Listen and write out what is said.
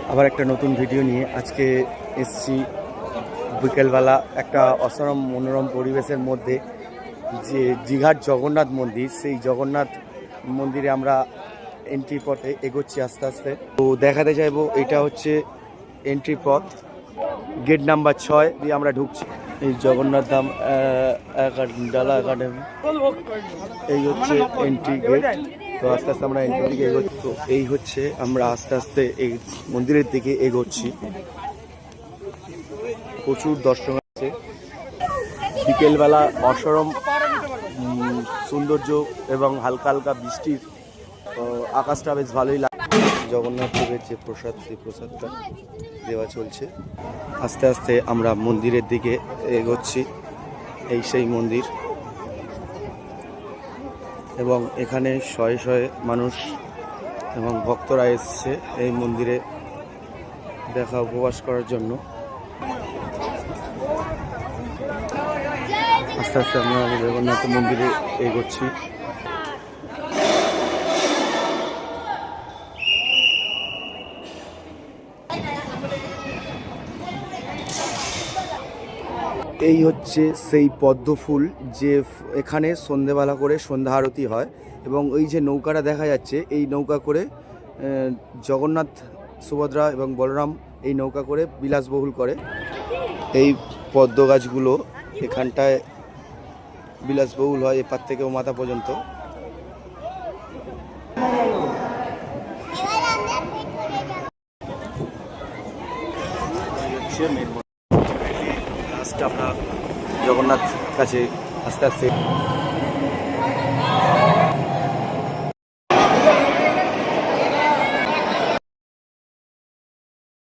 আবার একটা নতুন ভিডিও নিয়ে আজকে এসছি বিকেলবেলা একটা অসাধারণ মনোরম পরিবেশের মধ্যে যে দীঘার জগন্নাথ মন্দির, সেই জগন্নাথ মন্দিরে আমরা এন্ট্রি পথে এগোচ্ছি আস্তে আস্তে। তো দেখাতে চাইবো এটা হচ্ছে এন্ট্রি পথ, গেট নাম্বার 6 দিয়ে আমরা ঢুকছি। এই জগন্নাথ ধাম ডালা একাডেমি, এই হচ্ছে এন্ট্রি গেট। তো আস্তে আস্তে আমরা এন্ট্রির দিকে এগোচ্ছি। তো এই হচ্ছে আমরা আস্তে আস্তে এই মন্দিরের দিকে এগোচ্ছি। প্রচুর দর্শক আছে, বিকেলবেলা অসরম সৌন্দর্য এবং হালকা হালকা বৃষ্টির আকাশটা বেশ ভালোই লাগে। জগন্নাথ দেবের যে প্রসাদ, সেই প্রসাদটা দেওয়া চলছে। আস্তে আস্তে আমরা মন্দিরের দিকে এগোচ্ছি। এই সেই মন্দির, এবং এখানে শয়ে শয়ে মানুষ এবং ভক্তরা এসছে এই মন্দিরে দেখা উপবাস করার জন্য। আস্তে আস্তে আমরা জগন্নাথ মন্দিরে এগোচ্ছি। এই হচ্ছে সেই পদ্ম ফুল, যে এখানে সন্ধেবেলা করে সন্ধ্যা আরতি হয়, এবং ওই যে নৌকাটা দেখা যাচ্ছে, এই নৌকা করে জগন্নাথ, সুভদ্রা এবং বলরাম এই নৌকা করে বিলাসবহুল করে। এই পদ্ম গাছগুলো এখানটায় বিলাসবহুল হয় এপার থেকেও মাথা পর্যন্ত। আমরা জগন্নাথ কাছে আস্তে আস্তে